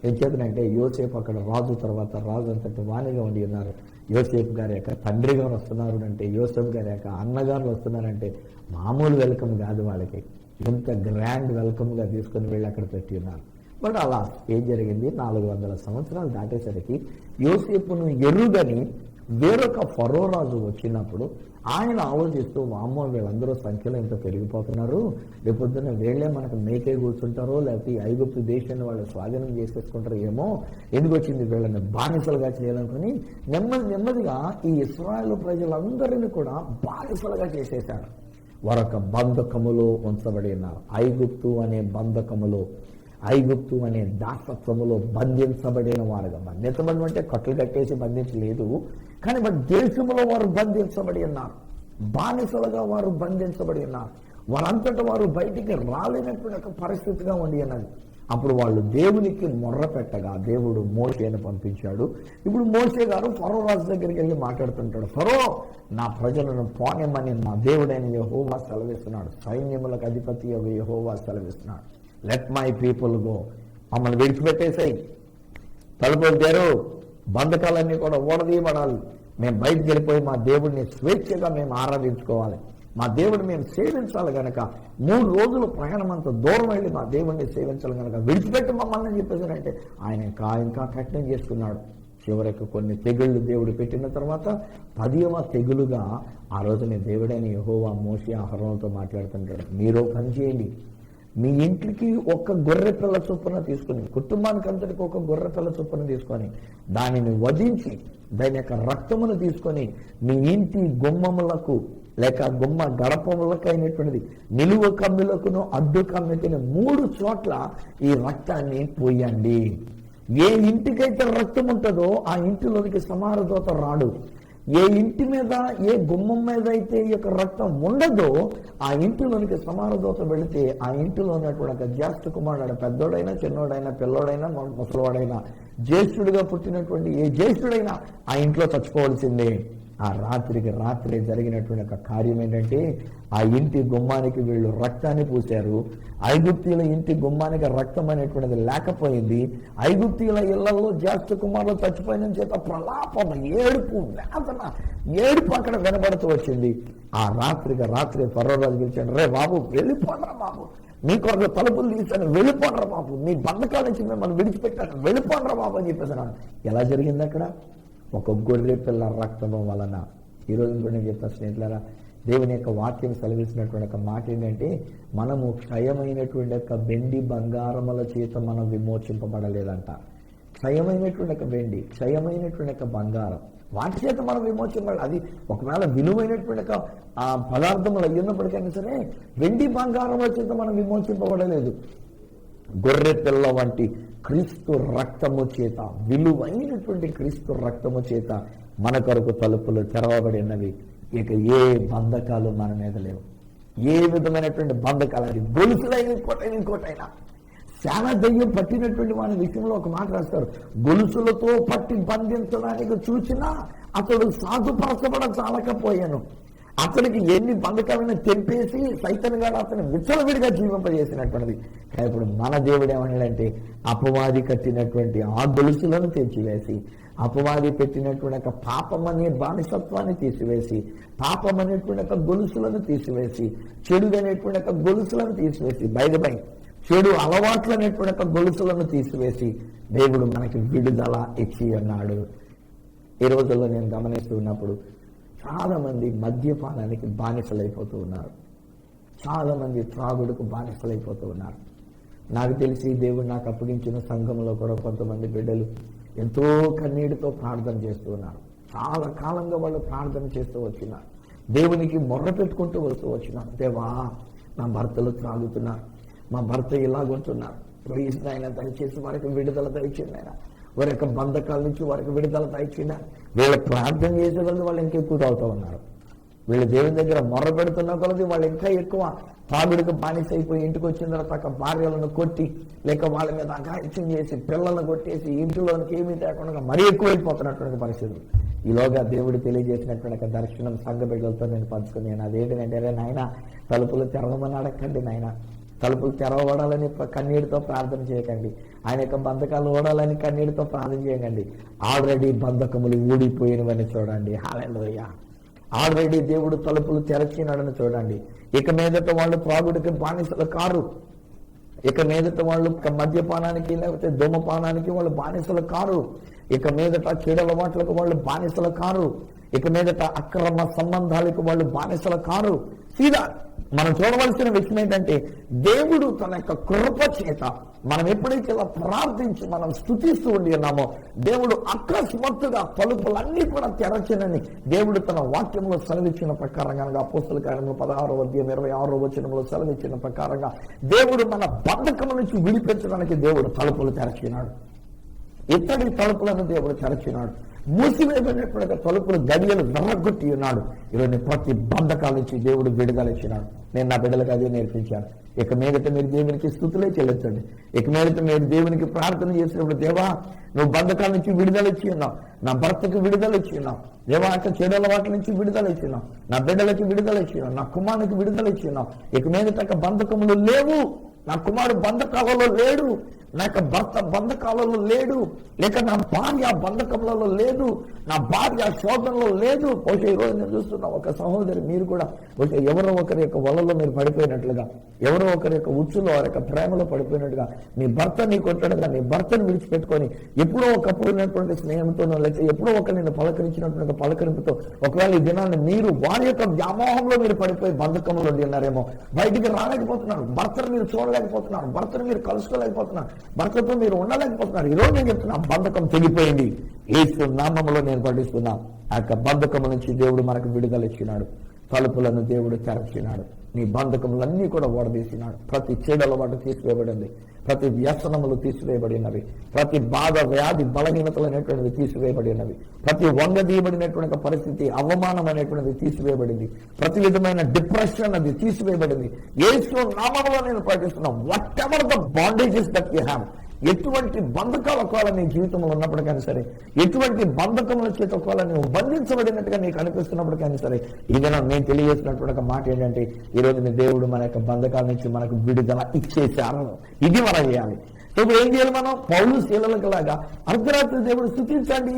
ఏం చేతనంటే, యోసేపు అక్కడ రాజు తర్వాత రాజు అంతటి వాణిగా ఉండి ఉన్నారు. యోసేపు గారి యొక్క తండ్రి గారు వస్తున్నారు అంటే, యోసేపు గారి యొక్క అన్నగారు వస్తున్నారంటే మామూలు వెల్కమ్ కాదు వాళ్ళకి. ఎంత గ్రాండ్ వెల్కమ్గా తీసుకుని వెళ్ళి అక్కడ పెట్టి ఉన్నారు. బట్ అలా ఏం జరిగింది, 400 సంవత్సరాలు దాటేసరికి యోసేపును ఎరుగని వేరొక ఫరో రాజు వచ్చినప్పుడు ఆయన ఆలోచిస్తూ, వామ్మో వీళ్ళందరూ సంఖ్యలో ఇంత పెరిగిపోతున్నారు, రేపొద్దున వీళ్ళే మనకు మేకే కూర్చుంటారో, లేకపోతే ఐగుప్తు దేశాన్ని వాళ్ళు స్వాధీనం చేసేసుకుంటారు ఏమో, ఎందుకు వచ్చింది వీళ్ళని బానిసలుగా చేయాలనుకుని నెమ్మదిగా ఈ ఇశ్రాయేలు ప్రజలందరినీ కూడా బానిసలుగా చేసేశారు. వారొక బంధకములో ఉంచబడి ఉన్నారు. ఐగుప్తు అనే బంధకములో, ఐగుప్తు అనే దాసత్వములో బంధించబడిన వారుగా. బంధించబడి అంటే కట్లు కట్టేసి బంధించలేదు, కానీ దేశంలో వారు బంధించబడి ఉన్నారు. బానిసలుగా వారు బంధించబడి ఉన్నారు. వారంతటా వారు బయటికి రాలేనటువంటి ఒక పరిస్థితిగా ఉండి ఉన్నది. అప్పుడు వాళ్ళు దేవునికి మొర్ర పెట్టగా దేవుడు మోషేను పంపించాడు. ఇప్పుడు మోషే గారు ఫరో రాజు దగ్గరికి వెళ్ళి మాట్లాడుతుంటాడు. ఫరో, నా ప్రజలను పోనేమని నా దేవుడైన యెహోవా సెలవిస్తున్నాడు, సైన్యములకు అధిపతి యెహోవా సెలవిస్తున్నాడు. లెట్ మై పీపుల్ గో, మమ్మల్ని విడిచిపెట్టేసాయి, తలుపులు తెరు, బంధకాలన్నీ కూడా ఓడదీయబడాలి, మేము బయటికి వెళ్ళిపోయి మా దేవుడిని స్వేచ్ఛగా మేము ఆరాధించుకోవాలి, మా దేవుడిని మేము సేవించాలి గనక 3 రోజులు ప్రయాణం అంత దూరం వెళ్ళి మా దేవుడిని సేవించాలి గనక విడిచిపెట్టి మమ్మల్ని అని చెప్పేసి అంటే ఆయన ఇంకా కఠినం చేసుకున్నాడు. చివరికి కొన్ని తెగుళ్ళు దేవుడు పెట్టిన తర్వాత 10వ తెగులుగా ఆ రోజున దేవుడైన యెహోవా మోషే అహరోనుతో మాట్లాడుతుంటాడు. మీరు పని చేయండి, మీ ఇంటికి ఒక గొర్రె పిల్ల చొప్పున తీసుకుని, కుటుంబానికి అంతటికి ఒక గొర్రె పిల్ల చొప్పున తీసుకొని దానిని వధించి దాని యొక్క రక్తమును తీసుకొని మీ ఇంటి గుమ్మములకు లేక గుమ్మ గడపములకు అయినటువంటిది నిలువ కమ్ములకును అడ్డు కమ్మికను 3 చోట్ల ఈ రక్తాన్ని పోయండి. ఏ ఇంటికైతే రక్తం ఉంటుందో ఆ ఇంటిలోనికి సమారదూత రాడు. ఏ ఇంటి మీద, ఏ గుమ్మం మీద అయితే ఈ యొక్క రక్తం ఉండదో ఆ ఇంటిలోనికి సమారదూత వెళితే ఆ ఇంటిలో ఉన్నటువంటి జ్యేష్ఠ కుమారుడైన, పెద్దోడైనా చిన్నోడైనా పిల్లోడైనా ముసలివాడైనా జ్యేష్ఠుడిగా పుట్టినటువంటి ఏ జ్యేష్ఠుడైనా ఆ ఇంట్లో చచ్చిపోవలసిందే. ఆ రాత్రికి రాత్రే జరిగినటువంటి ఒక కార్యం ఏంటంటే ఆ ఇంటి గుమ్మానికి వీళ్ళు రక్తాన్ని పూశారు. ఐగుప్తీయుల ఇంటి గుమ్మానికి రక్తం అనేటువంటిది లేకపోయింది. ఐగుప్తీయుల ఇళ్లలో జ్యేష్ఠ కుమారులు చచ్చిపోయిన చేత ప్రలాపన, ఏడుపు, వేదన, ఏడుపు అక్కడ వినబడుతూ వచ్చింది. ఆ రాత్రికి రాత్రి ఫరో రాజు పిలిచాడు, రే బాబు వెళ్ళిపోండ్రా బాబు, మీ కొరకు తలుపులు తీశాను, వెళ్ళిపోండ్రా బాబు, మీ బంధకాల నుంచి మిమ్మల్ని విడిచిపెట్టాను, వెళ్ళిపోండ్రా బాబు అని చెప్పేసాను. ఎలా జరిగింది అక్కడ? ఒక గొర్రె పిల్ల రక్తము వలన. ఈరోజు కూడా నేను చెప్తాను స్నేహితులారా, దేవుని యొక్క వాక్యం సెలవిస్తున్నటువంటి ఒక మాట ఏంటంటే, మనము క్షయమైనటువంటి యొక్క వెండి బంగారముల చేత మనం విమోచింపబడలేదంట. క్షయమైనటువంటి యొక్క వెండి, క్షయమైనటువంటి యొక్క బంగారం, వాటి చేత మనం విమోచింపబడాలి. అది ఒకవేళ విలువైనటువంటి యొక్క ఆ పదార్థములు అయ్యున్నప్పటికైనా సరే వెండి బంగారముల చేత మనం విమోచింపబడలేదు. గొర్రె పిల్ల వంటి క్రీస్తు రక్తము చేత, విలువైనటువంటి క్రీస్తు రక్తము చేత మన కొరకు తలుపులు తెరవబడినవి. ఇక ఏ బంధకాలు మన మీద లేవు. ఏ విధమైనటువంటి బంధకాలు, అది గొలుసులైన ఇంకోటైనా. చాలా దయ్యం పట్టినటువంటి వాని విషయంలో ఒక మాట రాస్తారు, గొలుసులతో పట్టి బంధించడానికి చూసినా అతడు సాధుపరచబడ చాలకపోయాను. అతనికి ఎన్ని బంధకాలను తెంపేసి సైతాను గాడు అతను విచ్చలవిడిగా జీవింపజేసినటువంటిది. ఇప్పుడు మన దేవుడు ఏమన్నాడంటే, అపవాది కట్టినటువంటి ఆ గొలుసులను తెచ్చివేసి, అపవాది పెట్టినటువంటి ఒక పాపం అనే బానిసత్వాన్ని తీసివేసి, పాపం అనేటువంటి ఒక గొలుసులను తీసివేసి, చెడు అనేటువంటి ఒక గొలుసులను తీసివేసి, బై చెడు అలవాట్లు అనేటువంటి ఒక గొలుసులను తీసివేసి దేవుడు మనకి విడుదల ఇచ్చి అన్నాడు. ఈ రోజుల్లో నేను గమనిస్తూ ఉన్నప్పుడు చాలా మంది మద్యపానానికి బానిసలైపోతూ ఉన్నారు. చాలా మంది త్రాగుడుకు బానిసలైపోతూ ఉన్నారు. నాకు తెలిసి దేవుడు నాకు అప్పగించిన సంఘంలో కూడా కొంతమంది బిడ్డలు ఎంతో కన్నీటితో ప్రార్థన చేస్తూ ఉన్నారు. చాలా కాలంగా వాళ్ళు ప్రార్థన చేస్తూ వచ్చినారు. దేవునికి మొర్ర పెట్టుకుంటూ వస్తూ వచ్చినారు. దేవా, నా భర్తలు త్రాగుతున్నారు, మా భర్త ఇలాగుంటున్నారు, ఆయన దయచేసి వారికి విడుదల దయచేయండి, ఆయన వారి యొక్క బంధకాల నుంచి వారికి విడుదల దయచేయండి. వీళ్ళు ప్రార్థన చేసే కొలది వాళ్ళు ఇంకా ఎక్కువ తాగుతూ ఉన్నారు. వీళ్ళు దేవుని దగ్గర మొర్ర పెడుతున్న కొలది వాళ్ళు ఇంకా ఎక్కువ తాగుడికి బానిస అయిపోయి ఇంటికి వచ్చిన తర్వాత భార్యలను కొట్టి, లేక వాళ్ళ మీద అఘాయిత్యం చేసి, పిల్లలను కొట్టేసి, ఇంటిలోనికి ఏమీ తేకుండా మరీ ఎక్కువైపోతున్నటువంటి పరిస్థితులు. ఈలోగా దేవుడు తెలియజేసినటువంటి దర్శనం సంఘ బిడ్డలతో నేను పంచుకున్నాను. అదేంటంటే, నాయన తలుపులు తెరవమని అడగండి, నాయన తలుపులు తెరవబడాలని కన్నీటితో ప్రార్థన చేయకండి, ఆయన యొక్క బంధకాలు ఓడాలని కన్నీటితో ప్రార్థన చేయకండి. ఆల్రెడీ బంధకములు ఊడిపోయినవని చూడండి. హల్లెలూయా. ఆల్రెడీ దేవుడు తలుపులు తెరచినాడని చూడండి. ఇక మీదట వాళ్ళు త్రాగుడికి బానిసలు కారు. ఇక మీదట వాళ్ళు మద్యపానానికి లేకపోతే ధూమపానానికి వాళ్ళు బానిసలు కారు. ఇక మీదట చెడు అలవాట్లకు వాళ్ళు బానిసలు కారు. ఇక మీదట అక్రమ సంబంధాలకు వాళ్ళు బానిసలు కారు. సీదా మనం చూడవలసిన విషయం ఏంటంటే, దేవుడు తన యొక్క కృప చేత మనం ఎప్పుడైతే ఇలా ప్రార్థించి మనం స్తుతిస్తూ ఉండి ఉన్నామో, దేవుడు అకస్మాత్తుగా తలుపులన్నీ కూడా తెరచనని దేవుడు తన వాక్యంలో సెలవిచ్చిన ప్రకారంగా, అపోస్తల కార్యములు 16వ అధ్యాయం 26వ వచనంలో సెలవిచ్చిన ప్రకారంగా దేవుడు మన బంధకం నుంచి విడిపించడానికి దేవుడు తలుపులు తెరచినాడు. ఇత్తడి తలుపులను దేవుడు తెరచినాడు. మూసివేయబడినటువంటి తలుపులు గడియలు నరగొట్టి ఉన్నాడు. ఈరోజు ప్రతి బంధకాల నుంచి దేవుడు విడుదల ఇచ్చినాడు. నేను నా బిడ్డలకు అదే నేర్పించాను. ఇక మీదట మీరు దేవునికి స్తుతులే చెల్లించండి. ఇక మీదట మీరు దేవునికి ప్రార్థన చేసినప్పుడు, దేవా, నువ్వు బంధకాల నుంచి విడుదల ఇచ్చి ఉన్నావు, నా భర్తకు విడుదల ఇచ్చి ఉన్నావు, దేవా, అక్క చెడు అలవాట్ల నుంచి విడుదల ఇచ్చి ఉన్నావు, నా బిడ్డలకి విడుదల ఇచ్చి ఉన్నావు, నా కుమారునికి విడుదల ఇచ్చి ఉన్నావు. ఇక మీదట బంధకములు లేవు, నా కుమారుడు బంధకాలలో లేడు, నా యొక్క భర్త బంధకాలలో లేడు, లేక నా భార్య బంధకములలో లేదు, నా భార్య శోధనలో లేదు. బహుశా ఈరోజు నేను చూస్తున్నా ఒక సహోదరి, మీరు కూడా బహుశా ఎవరో ఒకరి యొక్క వలలో మీరు పడిపోయినట్లుగా, ఎవరో ఒకరి యొక్క ఉచ్చులో వారి యొక్క ప్రేమలో పడిపోయినట్టుగా, నీ భర్త నీ కొట్టడుగా నీ భర్తను విడిచిపెట్టుకొని ఎప్పుడో ఒకప్పుడు ఉన్నటువంటి స్నేహంతోనో, లేకపోతే ఎప్పుడో ఒకరు నేను పలకరించినటువంటి పలకరింపుతో ఒకవేళ ఈ దినాన్ని మీరు వారి యొక్క వ్యామోహంలో మీరు పడిపోయి బంధకంలో ఉన్నారేమో, బయటికి రాలేకపోతున్నారు, భర్తను మీరు చూడలేకపోతున్నారు, భర్తను మీరు కలుసుకోలేకపోతున్నారు, భర్తతో మీరు ఉండలేకపోతున్నారు. ఈరోజు నేను చెప్తున్నా, బంధకం తెగిపోయింది. యేసు నామములో నేను పఠిస్తున్నా. ఆ యొక్క బంధకము నుంచి దేవుడు మనకు విడుదల ఇచ్చినాడు. తలుపులను దేవుడు తెరచినాడు. నీ బంధకములన్నీ కూడా ఓడదీసినాడు. ప్రతి చెడలవాటు తీసివేయబడింది, ప్రతి వ్యసనములు తీసివేయబడినవి, ప్రతి బాధ వ్యాధి బలహీనతలు అనేటువంటివి తీసివేయబడినవి, ప్రతి వంగదీయబడినటువంటి పరిస్థితి, అవమానం అనేటువంటిది తీసివేయబడింది, ప్రతి విధమైన డిప్రెషన్ అది తీసివేయబడింది. యేసు నామములో నేను ప్రకటిస్తున్నాను, whatever the bondages that you have, ఎటువంటి బంధకాల ఒకవేళ నీ జీవితంలో ఉన్నప్పటికైనా సరే, ఎటువంటి బంధకముల చేత ఒకవేళ నువ్వు బంధించబడినట్టుగా నీకు అనిపిస్తున్నప్పటికైనా సరే, ఇదేనా నేను తెలియజేసినటువంటి ఒక మాట ఏంటంటే, ఈ రోజు మీ దేవుడు మన యొక్క బంధకాల నుంచి మనకు విడుదల ఇచ్చేసారు. ఇది మనం చేయాలి. సో ఇప్పుడు ఏం చేయాలి? మనం పౌలు శీలలకు లాగా అర్ధరాత్రి దేవుడు స్తుతించండి,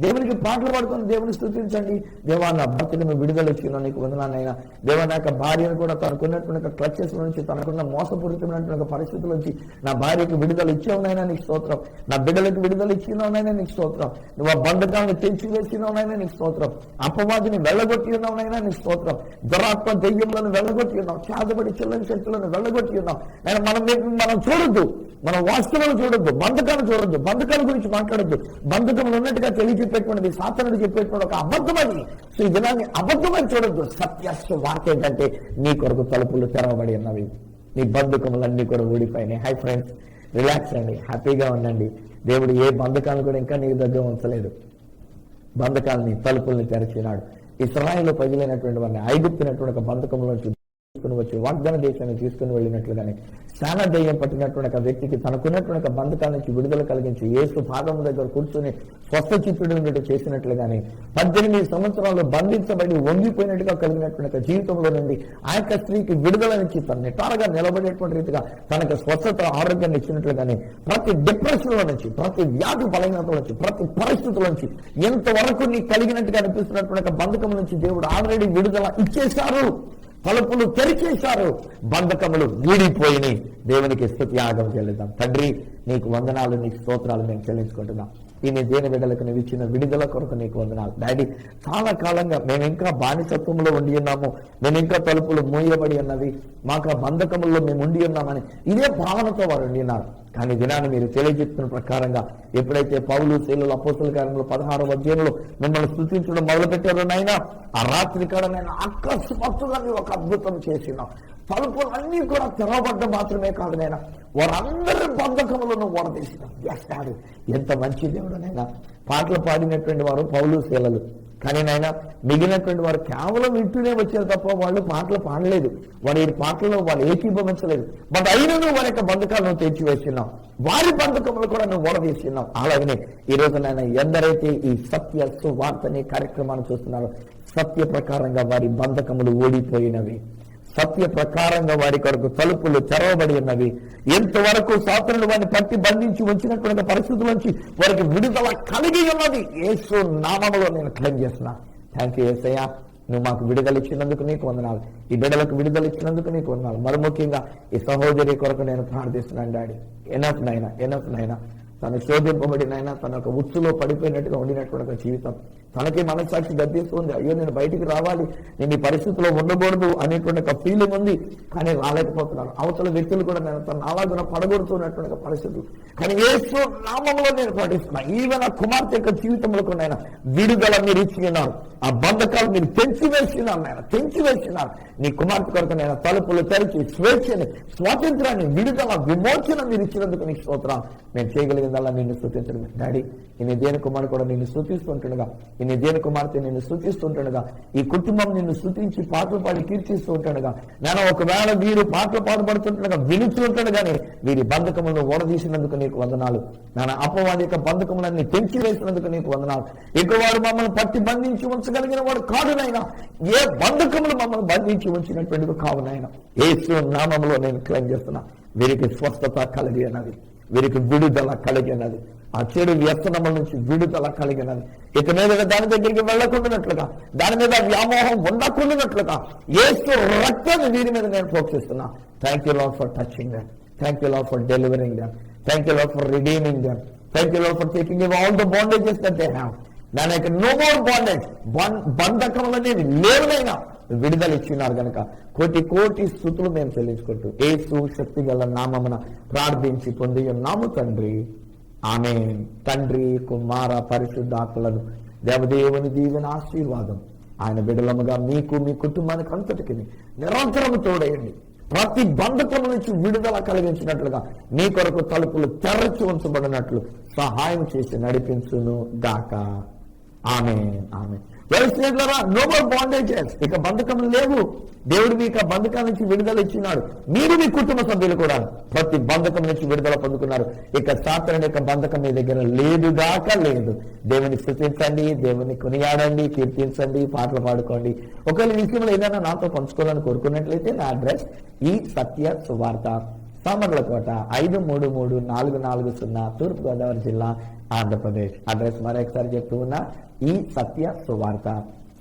దేవునికి పాటలు పాడుకొని దేవుని స్తుతించండి. దేవా నా భర్తను మేము విడుదల ఇచ్చినా నీకు వందనాలైనా. దేవా నా యొక్క భార్యను కూడా తనకున్నటువంటి క్లచెస్ నుంచి, తనకున్న మోసపూరితమైనటువంటి పరిస్థితుల నుంచి నా భార్యకు విడుదల ఇచ్చావునైనా నీకు స్తోత్రం. నా బిడ్డలకు విడుదల ఇచ్చినావునైనా నీకు స్తోత్రం. నువ్వు ఆ బంధకాలను తెంచి వేసినావునైనా నీకు స్తోత్రం. అపవాదిని వెళ్ళగొట్టి ఉన్నావునైనా నీకు స్తోత్రం. దురాత్మ దెయ్యములను వెళ్ళగొట్టి ఉన్నావు, చేతబడి చెల్లని శక్తులను వెళ్ళగొట్టి ఉన్నావు. నేను మనం చూడొద్దు, మనం వాస్తవాలు చూడొద్దు, బంధకాలు చూడొద్దు, బంధకాల గురించి మాట్లాడొద్దు. బంధకములు ఉన్నట్టుగా తెలియజెప్పేటువంటిది సాతానుడు చెప్పేటువంటి ఒక అబద్ధమని. సో ఈ దినాన్ని అబద్ధమని చూడొద్దు. సత్యస్వ వార్త ఏంటంటే నీ కొరకు తలుపులు తెరవబడి ఉన్నవి, నీ బంధకములన్నీ కూడా ఊడిపోయినాయి. హై ఫ్రెండ్స్, రిలాక్స్ అండి, హ్యాపీగా ఉండండి. దేవుడు ఏ బంధకాలను కూడా ఇంకా నీ దగ్గర ఉంచలేదు. బంధకాలని తలుపుల్ని తెరచినాడు. ఇశ్రాయేలు ప్రజలైనటువంటి వారిని ఐగుప్తున్నటువంటి ఒక బంధకంలో తీసుకుని వచ్చి వాగ్దాన దేశాన్ని తీసుకుని వెళ్ళినట్లుగానే చాలా దయ్యం పట్టినటువంటి ఒక వ్యక్తికి తనకున్నటువంటి ఒక బంధకాల నుంచి విడుదల కలిగించి యేసు పాదం దగ్గర కూర్చొని స్వస్థ చిత్తుడు ఉన్నట్టు చేసినట్లుగానే 18 సంవత్సరాలు బంధించబడి వంగిపోయినట్టుగా కలిగినటువంటి ఒక జీవితంలో నుండి ఆ యొక్క స్త్రీకి విడుదల నుంచి తన నిటారుగా నిలబడేటువంటి రీతిగా తనకు స్వస్థత ఆరోగ్యాన్ని ఇచ్చినట్లుగానే ప్రతి డిప్రెషన్ లో నుంచి, ప్రతి వ్యాధి బలహీనత నుంచి, ప్రతి పరిస్థితుల నుంచి ఎంతవరకు నీకు కలిగినట్టుగా అనిపిస్తున్నటువంటి ఒక బంధకం నుంచి దేవుడు ఆల్రెడీ విడుదల ఇచ్చేశారు. తలుపులు తెరిచేశారు, బంధకములు ఊడిపోయినాయి. దేవునికి స్తుతియాగం చెల్లిద్దాం. తండ్రి నీకు వందనాలు, నీకు స్తోత్రాలు మేము చెల్లించుకుంటున్నాం. ఈ నీ దేని బిడ్డలకు నువ్వు ఇచ్చిన విడుదల కొరకు నీకు వందనాలు. డాడీ, చాలా కాలంగా మేము ఇంకా బానిసత్వంలో ఉండి ఉన్నాము, మేము ఇంకా తలుపులు మూయబడి ఉన్నవి, మాకు ఆ బంధకముల్లో మేము ఉండి ఉన్నామని ఇదే భావనతో వారు ఉండి ఉన్నారు. కానీ దినాన్ని మీరు తెలియజెప్తున్న ప్రకారంగా ఎప్పుడైతే పౌలు శీలలు అపోస్తుల కార్యంలో 16వ అధ్యాయంలో మిమ్మల్ని స్తుతించడం మొదలుపెట్టారో నాయనా, ఆ రాత్రి కాడ నేను అకస్మాత్తుగా ఒక అద్భుతం చేసినాం. తలుపులన్నీ కూడా తెరవబడ్డ మాత్రమే కాదు నైనా, వారందరి బంధకములను ఓడదీసినాం. ఎంత మంచి దేవుడు నైనా. పాటలు పాడినటువంటి వారు పౌలు శీలలు, కానీ నాయన మిగిలినటువంటి వారు కేవలం వింటూనే వచ్చారు తప్ప వాళ్ళు పాటలు పాడలేదు. వారి పాటల్లో వాళ్ళు ఏకీభవించలేదు. బట్ అయినను వారి యొక్క బంధకాలను తెచ్చివేస్తున్నాం, వారి బంధకములు కూడా నువ్వు ఓడదీస్తున్నావు. అలాగనే ఈ రోజు నాయన ఎందరైతే ఈ సత్య సువార్త అనే కార్యక్రమాన్ని చూస్తున్నారో, సత్య ప్రకారంగా వారి బంధకములు ఓడిపోయినవి, సత్య ప్రకారంగా వారి కొరకు తలుపులు తెరవబడి ఉన్నవి. ఎంతవరకు సాతానుడు వారిని పట్టి బంధించి ఉంచినటువంటి పరిస్థితుల నుంచి వారికి విడుదల కలిగి ఉన్నది. యేసు నామములో నేను క్లెయిమ్ చేస్తున్నా. థ్యాంక్ యూ యేసయ్యా, నువ్వు మాకు విడుదల ఇచ్చినందుకు నీకు వందనాలు. ఈ బిడ్డలకు విడుదల ఇచ్చినందుకు నీకు వందనాలు. మరి ముఖ్యంగా ఈ సహోదరి కొరకు నేను ప్రార్థిస్తున్నాను డాడీ. ఎనఫ్ నైనా తను శోధింపబడినైనా తన ఒక ఉచ్చులో పడిపోయినట్టుగా ఉండినటువంటి ఒక జీవితం, తనకి మనస్సాక్షి గద్దిస్తుంది. అయ్యో నేను బయటికి రావాలి, నేను ఈ పరిస్థితిలో ఉండకూడదు అనేటువంటి ఒక ఫీలింగ్ ఉంది, కానీ రాలేకపోతున్నాను. అవతల వ్యక్తులు కూడా నేను తన అలాగున పడగొడుతున్నటువంటి పరిస్థితులు, కానీ యేసు నామములో నేను పాటిస్తున్నా. ఈవెన్ ఆ కుమార్తె యొక్క జీవితంలో కూడా విడుదల మీరు ఇచ్చినారు, ఆ బంధకాలు మీరు తెంచివేసినారు నాయన, తెంచివేసినారు. నీ కుమార్తె కొరకు నేను తలుపులు తెరిచి స్వేచ్ఛని, స్వాతంత్రాన్ని, విడుదల, విమోచన మీరు ఇచ్చినందుకు నీకు స్తోత్రం. నేను చేయగలిగిందల్లా నిన్ను స్తుతించడం డాడీ. ఈ దేని కుమారుడు కూడా నిన్ను స్తుతిస్తుంటుండగా, ఈ దేని కుమార్తె నిన్ను స్తుతిస్తుంటుండగా, ఈ కుటుంబం నిన్ను స్తుతించి పాటలు పాడి కీర్తిస్తూ ఉంటుండగా, నేను ఒకవేళ వీరు పాటలు పాడుపడుతుండగా వినుచూ ఉంటుండగానే వీరి బంధకములను ఓడదీసినందుకు నీకు వందనాలు. నాన్న అపవాది యొక్క బంధకములన్నీ తెంచి వేసినందుకు నీకు వందనాలు. ఇక వాడు మమ్మల్ని పట్టి బంధించి ఉంచగలిగిన వాడు కాదునైనా, ఏ బంధకములు మమ్మల్ని బంధించి ఉంచినటువంటి కావునైనా యేసు నామములో నేను క్లెయిమ్ చేస్తున్నా. వీరికి స్వస్థత కలిగి అన్నది, వీరికి విడుదల కలిగినది, ఆ చెడు వ్యసనముల నుంచి విడుదల కలిగినది. ఇక మీద దాని దగ్గరికి వెళ్ళకుండానట్లుగా, దాని మీద వ్యామోహం ఉండకుండానట్లుగా యేసు రక్తాన్ని వీరి మీద నేను ప్రోక్షిస్తున్నా. Thank you Lord for touching them, thank you Lord for delivering them, thank you Lord for redeeming them, thank you Lord for taking away all the bondages that they have. దాని యొక్క నో మోర్ బాండేజ్, బంధకములనేవి లేవునైనా విడుదల ఇచ్చినారు కనుక కోటి కోటి స్తుతులు మేము చెల్లించుకుంటూ యేసు శక్తి గల నామమున ప్రార్థించి పొంది ఉన్నాము తండ్రి, ఆమేన్. తండ్రి కుమార పరిశుద్ధాత్మలను దేవదేవుని దీవెన ఆశీర్వాదం ఆయన బిడ్డలముగా మీకు మీ కుటుంబానికి అంతటికి నిరంతరము తోడేయండి. ప్రతి బంధకం నుంచి విడుదల కలిగించినట్లుగా మీ కొరకు తలుపులు తెరచి ఉంచబడినట్లు సహాయం చేసి నడిపించును గాక. ఆమేన్, ఆమేన్. నో మోర్ బాండేజెస్, ఇక బంధకములు లేవు. దేవుడు మీకు ఆ బంధకాల నుంచి విడుదల ఇచ్చినాడు. మీరు మీ కుటుంబ సభ్యులు కూడా ప్రతి బంధకం నుంచి విడుదల పొందుకున్నారు. ఇక సాతాను యొక్క బంధకం మీ దగ్గర లేదుగాక లేదు. దేవుని స్తుతించండి, దేవుని కొనియాడండి, కీర్తించండి, పాటలు పాడుకోండి. ఒకవేళ విషయంలో ఏదైనా నాతో పంచుకోవాలని కోరుకున్నట్లయితే నా అడ్రస్ ఈ సత్య సువార్త, సామర్లకోట 533440, తూర్పు గోదావరి జిల్లా, ఆంధ్రప్రదేశ్. అడ్రస్ మరొకసారి చెప్తూ ఉన్నా, ఈ సత్య సువార్త,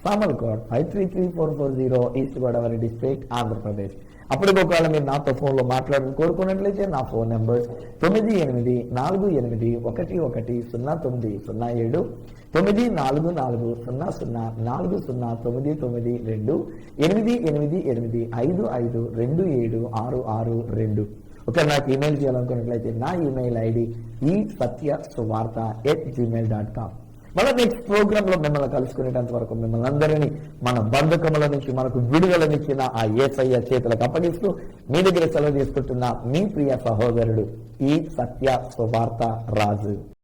సామర్లకోట 533440, ఈస్ట్ గోదావరి డిస్ట్రిక్ట్, ఆంధ్రప్రదేశ్. అప్పుడు ఒకవేళ మీరు నాతో ఫోన్ లో మాట్లాడాలని కోరుకున్నట్లయితే నా ఫోన్ నెంబర్స్ 9848110907, 944000409922, 8885527662. ఒక నాకు ఈమెయిల్ చేయాలనుకున్నట్లయితే నా ఈమెయిల్ ఐడి ఈ సత్య సువార్త@gmail.com. మళ్ళీ నెక్స్ట్ ప్రోగ్రామ్ లో మిమ్మల్ని కలుసుకునేటంత వరకు మిమ్మల్ని అందరినీ మన బంధకముల నుంచి మనకు విడుదలనిచ్చిన ఆ యేసయ్య చేతులకు అప్పగిస్తూ మీ దగ్గర సెలవు తీసుకుంటున్న మీ ప్రియ సహోదరుడు ఈ సత్య సువార్త రాజు.